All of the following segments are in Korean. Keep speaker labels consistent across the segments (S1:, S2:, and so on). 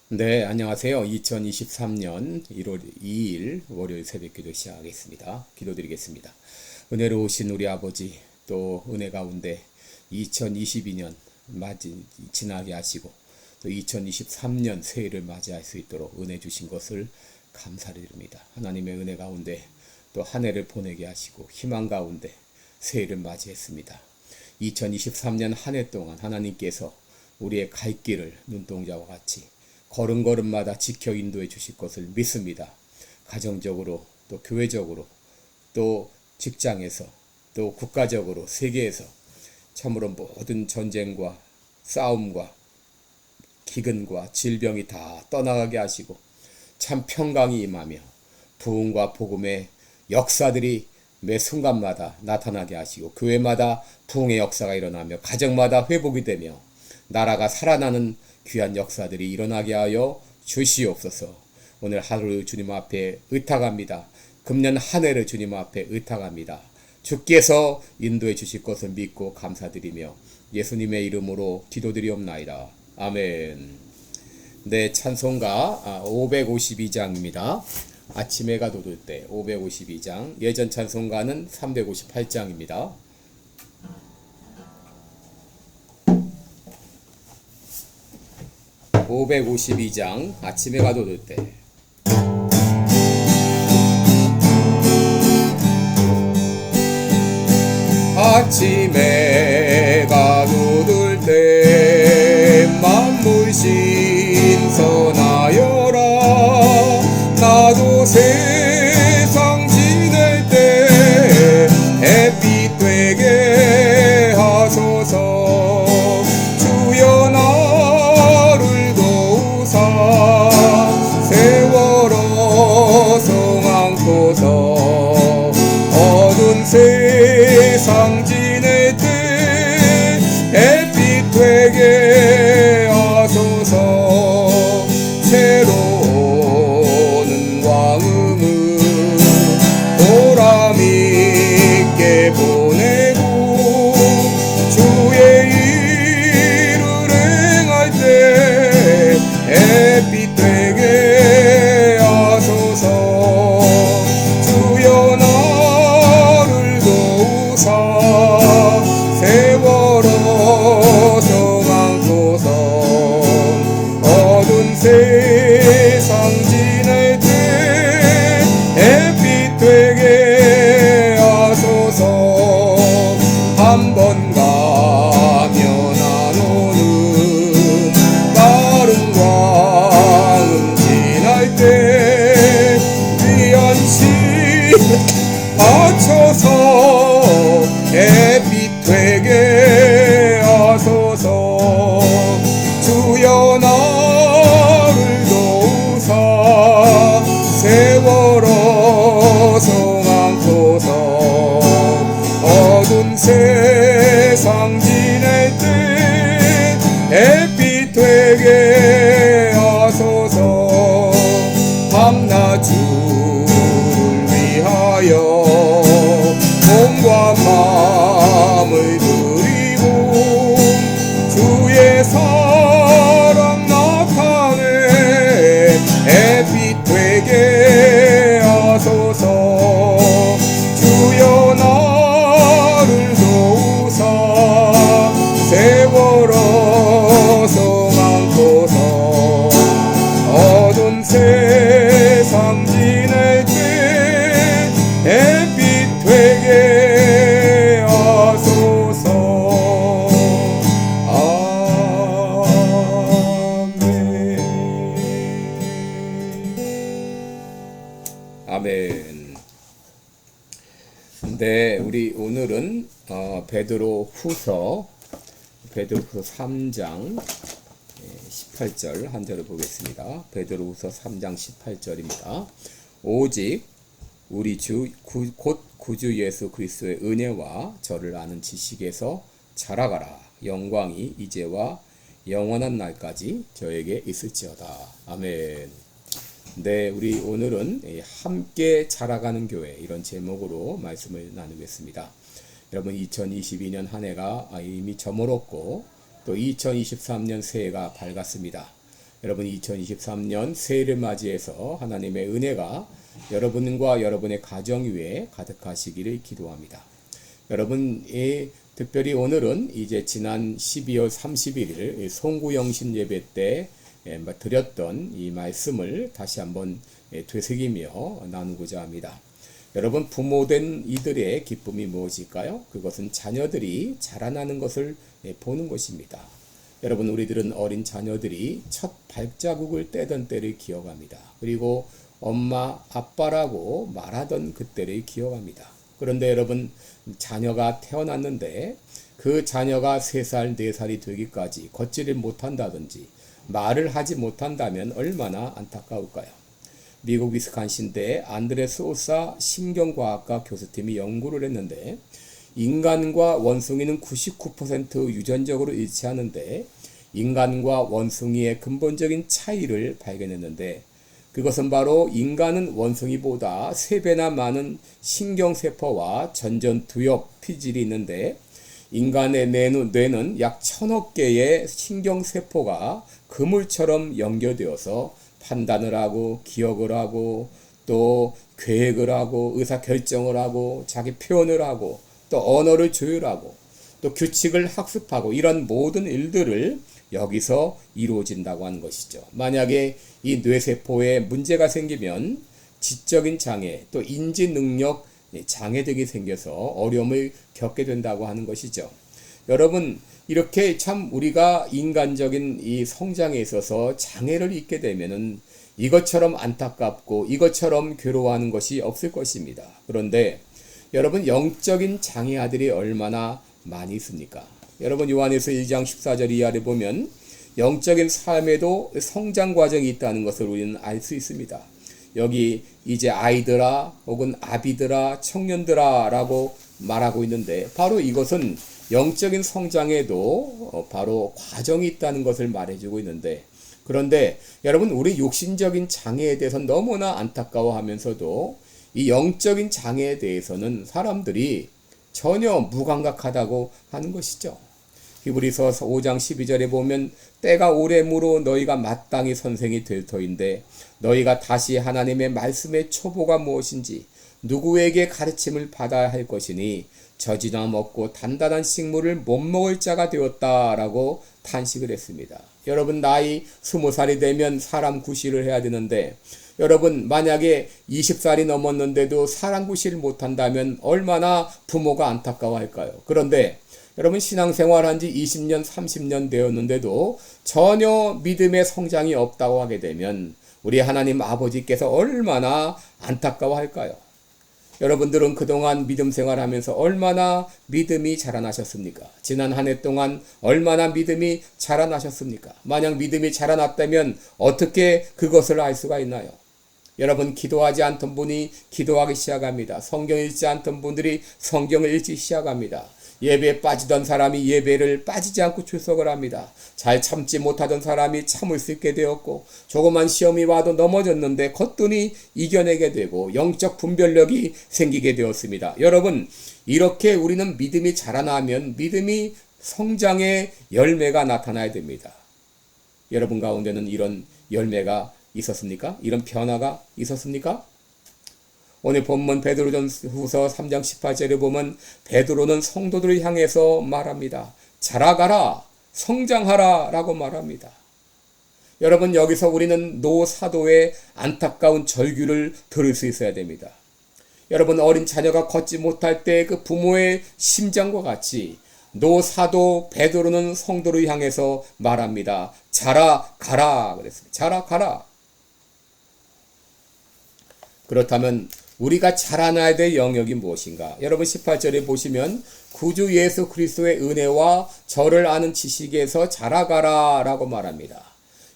S1: 네, 안녕하세요. 2023년 1월 2일 월요일 새벽 기도 시작하겠습니다. 기도드리겠습니다. 은혜로우신 우리 아버지, 또 은혜 가운데 2022년 지나게 하시고, 또 2023년 새해를 맞이할 수 있도록 은혜 주신 것을 감사드립니다. 하나님의 은혜 가운데 또 한 해를 보내게 하시고, 희망 가운데 새해를 맞이했습니다. 2023년 한 해 동안 하나님께서 우리의 갈 길을 눈동자와 같이 걸음걸음마다 지켜 인도해 주실 것을 믿습니다. 가정적으로, 또 교회적으로, 또 직장에서, 또 국가적으로, 세계에서 참으로 모든 전쟁과 싸움과 기근과 질병이 다 떠나가게 하시고 참 평강이 임하며 부흥과 복음의 역사들이 매 순간마다 나타나게 하시고 교회마다 부흥의 역사가 일어나며 가정마다 회복이 되며 나라가 살아나는 귀한 역사들이 일어나게 하여 주시옵소서. 오늘 하루 주님 앞에 의탁합니다. 금년 한 해를 주님 앞에 의탁합니다. 주께서 인도해 주실 것을 믿고 감사드리며 예수님의 이름으로 기도드리옵나이다. 아멘. 네, 찬송가 552장입니다. 아침 해가 돋을 때 552장. 예전 찬송가는 358장입니다. 552장 아침 해가 돋을 때 아침 해가 돋을 때 만물 신선하여라 나도 세상 지낼 때 햇빛 되게 하소서 주여 나를 도우사 세월호 성안고서 어두운 세상 지낼 때 햇빛 되게 하소서 새로운 광음을 보람있게 보내고 주의 일을 행할 때 햇빛 되게 하소서 주여 나를 도우사 세월호 성안고서 어두운 세상 지낼 때 햇빛 되게 하소서 한번 가면 안 오는 다른 광음 지날 때 귀한 신 바쳐서 햇빛 되게 하소서 주여 나를 도우사 세월호 성안고서 어두운 세상 지낼 때 햇빛 되게 하소서 밤낮 주를 위하여 몸과 마음을 드리고 주의 사랑 나타내 햇빛 되게 하소서 주여 나를 도우사 세월호 성안고서 어두운 세상 지낼 때 햇빛 되게 하소서. 아멘. 네, 우리 오늘은 베드로후서 3장 18절 한 절을 보겠습니다. 베드로후서 3장 18절입니다. 오직 우리 곧 구주 예수 그리스도의 은혜와 저를 아는 지식에서 자라가라. 영광이 이제와 영원한 날까지 저에게 있을지어다. 아멘. 네, 우리 오늘은 함께 자라가는 교회 이런 제목으로 말씀을 나누겠습니다. 여러분 2022년 한 해가 이미 저물었고 또 2023년 새해가 밝았습니다. 여러분 2023년 새해를 맞이해서 하나님의 은혜가 여러분과 여러분의 가정 위에 가득하시기를 기도합니다. 여러분이 특별히 오늘은 이제 지난 12월 31일 송구영신 예배 때 드렸던 이 말씀을 다시 한번 되새기며 나누고자 합니다. 여러분, 부모된 이들의 기쁨이 무엇일까요? 그것은 자녀들이 자라나는 것을 보는 것입니다. 여러분, 우리들은 어린 자녀들이 첫 발자국을 떼던 때를 기억합니다. 그리고 엄마, 아빠라고 말하던 그때를 기억합니다. 그런데 여러분, 자녀가 태어났는데 그 자녀가 3살, 4살이 되기까지 걷지를 못한다든지 말을 하지 못한다면 얼마나 안타까울까요? 미국 위스콘신대 안드레스 오사 신경과학과 교수팀이 연구를 했는데 인간과 원숭이는 99% 유전적으로 일치하는데 인간과 원숭이의 근본적인 차이를 발견했는데 그것은 바로 인간은 원숭이보다 3배나 많은 신경세포와 전전두엽 피질이 있는데 인간의 뇌는 약 1000억 개의 신경세포가 그물처럼 연결되어서 판단을 하고 기억을 하고 또 계획을 하고 의사결정을 하고 자기 표현을 하고 또 언어를 조율하고 또 규칙을 학습하고 이런 모든 일들을 여기서 이루어진다고 하는 것이죠. 만약에 이 뇌세포에 문제가 생기면 지적인 장애 또 인지 능력 장애 등이 생겨서 어려움을 겪게 된다고 하는 것이죠. 여러분, 이렇게 참 우리가 인간적인 이 성장에 있어서 장애를 입게 되면은 이것처럼 안타깝고 이것처럼 괴로워하는 것이 없을 것입니다. 그런데 여러분, 영적인 장애아들이 얼마나 많이 있습니까? 여러분, 요한에서 1장 14절 이하를 보면 영적인 삶에도 성장 과정이 있다는 것을 우리는 알 수 있습니다. 여기 이제 아이들아 혹은 아비들아 청년들아 라고 말하고 있는데 바로 이것은 영적인 성장에도 바로 과정이 있다는 것을 말해주고 있는데 그런데 여러분, 우리 육신적인 장애에 대해서는 너무나 안타까워하면서도 이 영적인 장애에 대해서는 사람들이 전혀 무감각하다고 하는 것이죠. 히브리서 5장 12절에 보면 때가 오래므로 너희가 마땅히 선생이 될 터인데 너희가 다시 하나님의 말씀의 초보가 무엇인지 누구에게 가르침을 받아야 할 것이니 젖이나 먹고 단단한 식물을 못 먹을 자가 되었다라고 탄식을 했습니다. 여러분, 나이 20살이 되면 사람 구실을 해야 되는데 여러분, 만약에 20살이 넘었는데도 사람 구실을 못한다면 얼마나 부모가 안타까워할까요? 그런데 여러분, 신앙생활한 지 20년, 30년 되었는데도 전혀 믿음의 성장이 없다고 하게 되면 우리 하나님 아버지께서 얼마나 안타까워할까요? 여러분들은 그동안 믿음 생활하면서 얼마나 믿음이 자라나셨습니까? 지난 한 해 동안 얼마나 믿음이 자라나셨습니까? 만약 믿음이 자라났다면 어떻게 그것을 알 수가 있나요? 여러분, 기도하지 않던 분이 기도하기 시작합니다. 성경 읽지 않던 분들이 성경을 읽기 시작합니다. 예배에 빠지던 사람이 예배를 빠지지 않고 출석을 합니다. 잘 참지 못하던 사람이 참을 수 있게 되었고 조그만 시험이 와도 넘어졌는데 거뜬히 이겨내게 되고 영적 분별력이 생기게 되었습니다. 여러분, 이렇게 우리는 믿음이 자라나면 믿음이 성장의 열매가 나타나야 됩니다. 여러분 가운데는 이런 열매가 있었습니까? 이런 변화가 있었습니까? 오늘 본문 베드로전후서 3장 18절에 보면 베드로는 성도들을 향해서 말합니다. 자라가라, 성장하라 라고 말합니다. 여러분, 여기서 우리는 노 사도의 안타까운 절규를 들을 수 있어야 됩니다. 여러분, 어린 자녀가 걷지 못할 때 그 부모의 심정과 같이 노 사도 베드로는 성도를 향해서 말합니다. 자라가라 그랬습니다. 자라가라. 그렇다면 우리가 자라나야 될 영역이 무엇인가? 여러분, 18절에 보시면 구주 예수 그리스도의 은혜와 저를 아는 지식에서 자라가라 라고 말합니다.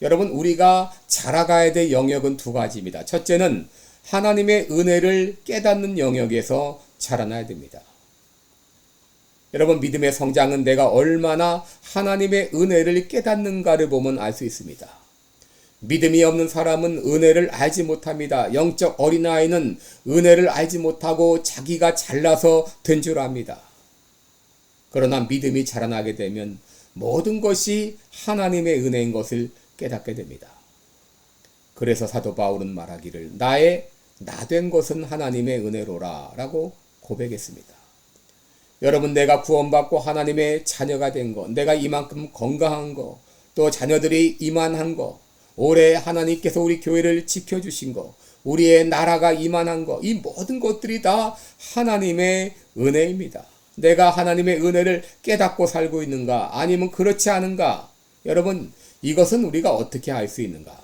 S1: 여러분, 우리가 자라가야 될 영역은 두 가지입니다. 첫째는 하나님의 은혜를 깨닫는 영역에서 자라나야 됩니다. 여러분, 믿음의 성장은 내가 얼마나 하나님의 은혜를 깨닫는가를 보면 알 수 있습니다. 믿음이 없는 사람은 은혜를 알지 못합니다. 영적 어린아이는 은혜를 알지 못하고 자기가 잘나서 된 줄 압니다. 그러나 믿음이 자라나게 되면 모든 것이 하나님의 은혜인 것을 깨닫게 됩니다. 그래서 사도 바울은 말하기를 나의 나된 것은 하나님의 은혜로라 라고 고백했습니다. 여러분, 내가 구원받고 하나님의 자녀가 된 것, 내가 이만큼 건강한 것, 또 자녀들이 이만한 것, 올해 하나님께서 우리 교회를 지켜주신 것, 우리의 나라가 이만한 것, 이 모든 것들이 다 하나님의 은혜입니다. 내가 하나님의 은혜를 깨닫고 살고 있는가, 아니면 그렇지 않은가? 여러분, 이것은 우리가 어떻게 알 수 있는가?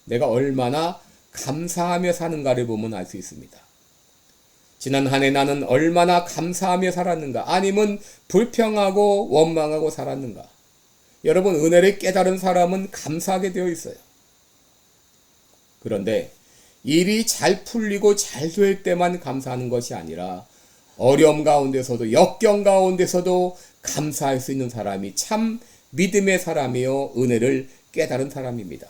S1: 내가 얼마나 감사하며 사는가를 보면 알 수 있습니다. 지난 한 해 나는 얼마나 감사하며 살았는가, 아니면 불평하고 원망하고 살았는가? 여러분, 은혜를 깨달은 사람은 감사하게 되어 있어요. 그런데 일이 잘 풀리고 잘 될 때만 감사하는 것이 아니라 어려움 가운데서도, 역경 가운데서도 감사할 수 있는 사람이 참 믿음의 사람이요 은혜를 깨달은 사람입니다.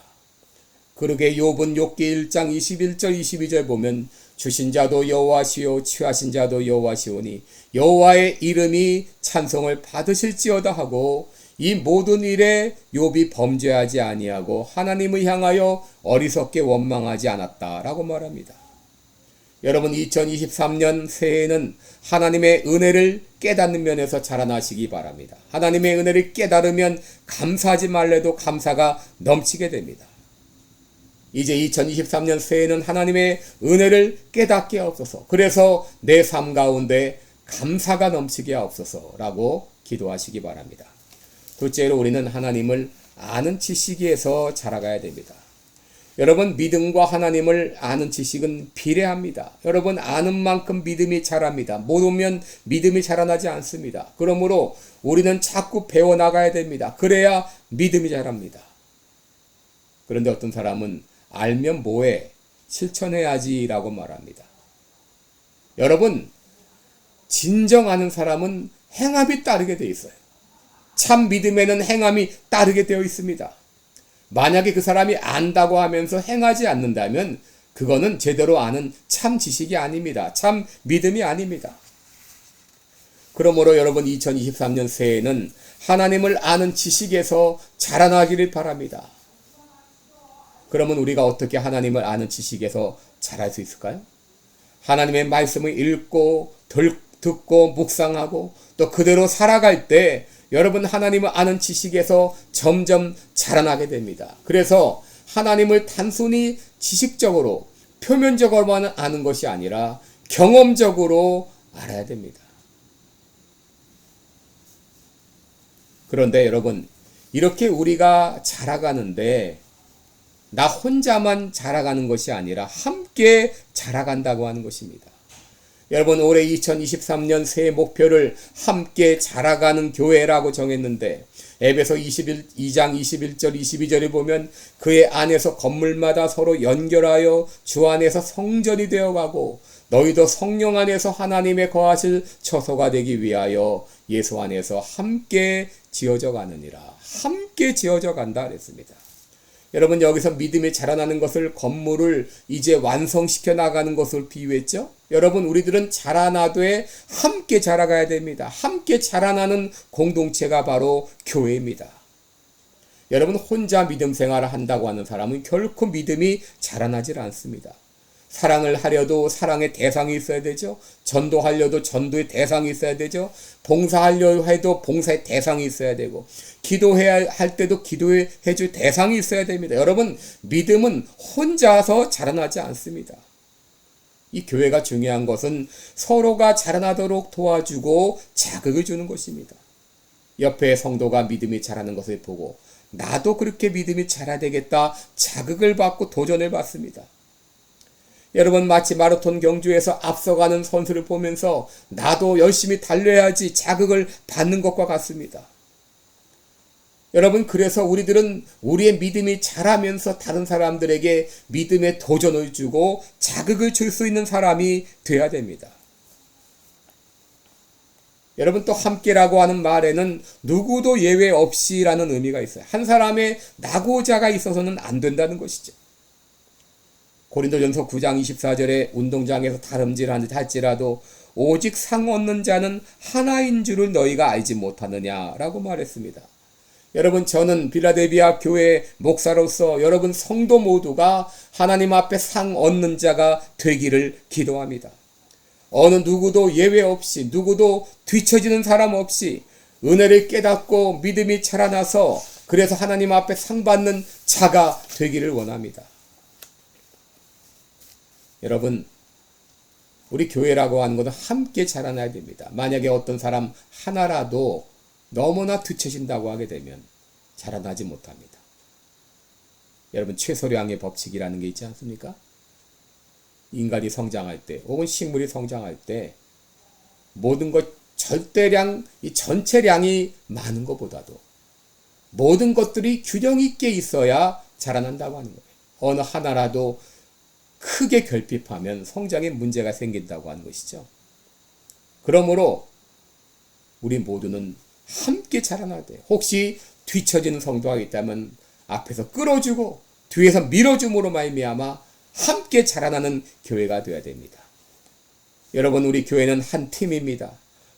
S1: 그러게 욥은 욥기 1장 21절 22절 보면 주신 자도 여호와시요 취하신 자도 여호와시오니 여호와의 이름이 찬송을 받으실지어다 하고, 이 모든 일에 욥이 범죄하지 아니하고 하나님을 향하여 어리석게 원망하지 않았다라고 말합니다. 여러분, 2023년 새해에는 하나님의 은혜를 깨닫는 면에서 자라나시기 바랍니다. 하나님의 은혜를 깨달으면 감사하지 말래도 감사가 넘치게 됩니다. 이제 2023년 새해에는 하나님의 은혜를 깨닫게 하옵소서. 그래서 내 삶 가운데 감사가 넘치게 하옵소서라고 기도하시기 바랍니다. 둘째로 우리는 하나님을 아는 지식에서 자라가야 됩니다. 여러분, 믿음과 하나님을 아는 지식은 비례합니다. 여러분, 아는 만큼 믿음이 자랍니다. 모르면 믿음이 자라나지 않습니다. 그러므로 우리는 자꾸 배워나가야 됩니다. 그래야 믿음이 자랍니다. 그런데 어떤 사람은 알면 뭐해? 실천해야지 라고 말합니다. 여러분, 진정 아는 사람은 행함이 따르게 되어 있어요. 참 믿음에는 행함이 따르게 되어 있습니다. 만약에 그 사람이 안다고 하면서 행하지 않는다면 그거는 제대로 아는 참 지식이 아닙니다. 참 믿음이 아닙니다. 그러므로 여러분, 2023년 새해에는 하나님을 아는 지식에서 자라나기를 바랍니다. 그러면 우리가 어떻게 하나님을 아는 지식에서 자랄 수 있을까요? 하나님의 말씀을 읽고 듣고 묵상하고 또 그대로 살아갈 때 여러분, 하나님을 아는 지식에서 점점 자라나게 됩니다. 그래서 하나님을 단순히 지식적으로 표면적으로만 아는 것이 아니라 경험적으로 알아야 됩니다. 그런데 여러분, 이렇게 우리가 자라가는데 나 혼자만 자라가는 것이 아니라 함께 자라간다고 하는 것입니다. 여러분, 올해 2023년 새해 목표를 함께 자라가는 교회라고 정했는데 에베소 2장 21절 22절에 보면 그의 안에서 건물마다 서로 연결하여 주 안에서 성전이 되어가고 너희도 성령 안에서 하나님의 거하실 처소가 되기 위하여 예수 안에서 함께 지어져 가느니라. 함께 지어져 간다 그랬습니다. 여러분, 여기서 믿음이 자라나는 것을 건물을 이제 완성시켜 나가는 것을 비유했죠. 여러분, 우리들은 자라나되 함께 자라가야 됩니다. 함께 자라나는 공동체가 바로 교회입니다. 여러분, 혼자 믿음 생활을 한다고 하는 사람은 결코 믿음이 자라나질 않습니다. 사랑을 하려도 사랑의 대상이 있어야 되죠. 전도하려도 전도의 대상이 있어야 되죠. 봉사하려 해도 봉사의 대상이 있어야 되고, 기도해야 할 때도 기도해 줄 대상이 있어야 됩니다. 여러분, 믿음은 혼자서 자라나지 않습니다. 이 교회가 중요한 것은 서로가 자라나도록 도와주고 자극을 주는 것입니다. 옆에 성도가 믿음이 자라는 것을 보고 나도 그렇게 믿음이 자라야 되겠다 자극을 받고 도전을 받습니다. 여러분, 마치 마라톤 경주에서 앞서가는 선수를 보면서 나도 열심히 달려야지 자극을 받는 것과 같습니다. 여러분, 그래서 우리들은 우리의 믿음이 자라면서 다른 사람들에게 믿음의 도전을 주고 자극을 줄 수 있는 사람이 되어야 됩니다. 여러분, 또 함께라고 하는 말에는 누구도 예외 없이라는 의미가 있어요. 한 사람의 낙오자가 있어서는 안 된다는 것이죠. 고린도전서 9장 24절에 운동장에서 다름질하는 듯 할지라도 오직 상 얻는 자는 하나인 줄을 너희가 알지 못하느냐라고 말했습니다. 여러분, 저는 빌라델비아 교회 목사로서 여러분 성도 모두가 하나님 앞에 상 얻는 자가 되기를 기도합니다. 어느 누구도 예외 없이, 누구도 뒤처지는 사람 없이 은혜를 깨닫고 믿음이 자라나서 그래서 하나님 앞에 상 받는 자가 되기를 원합니다. 여러분, 우리 교회라고 하는 것은 함께 자라나야 됩니다. 만약에 어떤 사람 하나라도 너무나 뒤처진다고 하게 되면 자라나지 못합니다. 여러분, 최소량의 법칙이라는 게 있지 않습니까? 인간이 성장할 때 혹은 식물이 성장할 때 모든 것 절대량, 이 전체량이 많은 것보다도 모든 것들이 균형 있게 있어야 자라난다고 하는 거예요. 어느 하나라도 크게 결핍하면 성장에 문제가 생긴다고 하는 것이죠. 그러므로 우리 모두는 함께 자라나야 돼요. 혹시 뒤처지는 성도가 있다면 앞에서 끌어주고 뒤에서 밀어줌으로 말미암아 함께 자라나는 교회가 되어야 됩니다. 여러분, 우리 교회는 한 팀입니다.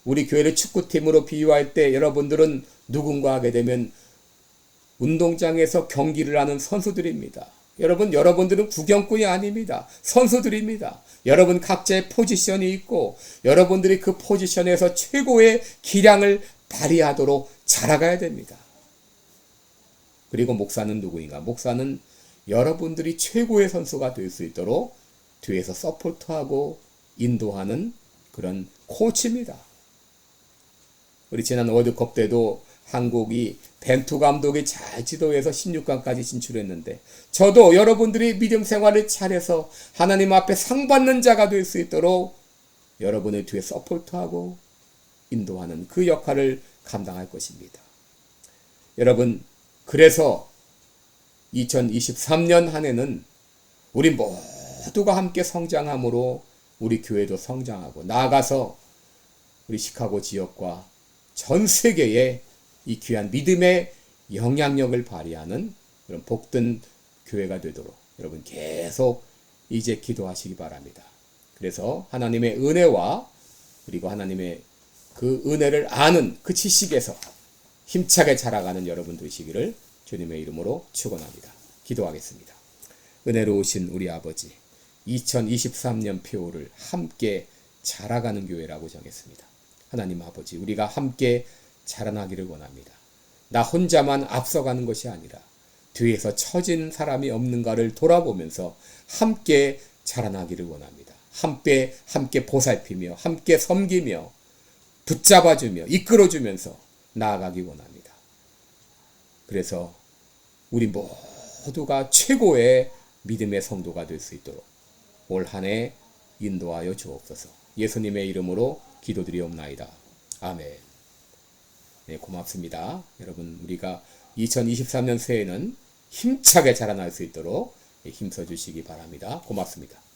S1: 우리 교회를 축구팀으로 비유할 때 여러분들은 누군가 하게 되면 운동장에서 경기를 하는 선수들입니다. 여러분, 여러분들은 구경꾼이 아닙니다. 선수들입니다. 여러분 각자의 포지션이 있고 여러분들이 그 포지션에서 최고의 기량을 발휘하도록 자라가야 됩니다. 그리고 목사는 누구인가? 목사는 여러분들이 최고의 선수가 될 수 있도록 뒤에서 서포트하고 인도하는 그런 코치입니다. 우리 지난 월드컵 때도 한국이 벤투 감독이 잘 지도해서 16강까지 진출했는데 저도 여러분들이 믿음 생활을 잘해서 하나님 앞에 상 받는 자가 될 수 있도록 여러분을 뒤에 서포트하고 인도하는 그 역할을 감당할 것입니다. 여러분, 그래서 2023년 한 해는 우리 모두가 함께 성장함으로 우리 교회도 성장하고 나아가서 우리 시카고 지역과 전 세계에 이 귀한 믿음의 영향력을 발휘하는 그런 복된 교회가 되도록 여러분 계속 이제 기도하시기 바랍니다. 그래서 하나님의 은혜와 그리고 하나님의 그 은혜를 아는 그 지식에서 힘차게 자라가는 여러분 되시기를 주님의 이름으로 축원합니다. 기도하겠습니다. 은혜로우신 우리 아버지, 2023년 표를 함께 자라가는 교회라고 정했습니다. 하나님 아버지, 우리가 함께 자라나기를 원합니다. 나 혼자만 앞서가는 것이 아니라 뒤에서 처진 사람이 없는가를 돌아보면서 함께 자라나기를 원합니다. 함께 보살피며 함께 섬기며 붙잡아주며 이끌어주면서 나아가기 원합니다. 그래서 우리 모두가 최고의 믿음의 성도가 될 수 있도록 올 한 해 인도하여 주옵소서. 예수님의 이름으로 기도드리옵나이다. 아멘. 네, 고맙습니다. 여러분, 우리가 2023년 새해는 힘차게 자라날 수 있도록 힘써 주시기 바랍니다. 고맙습니다.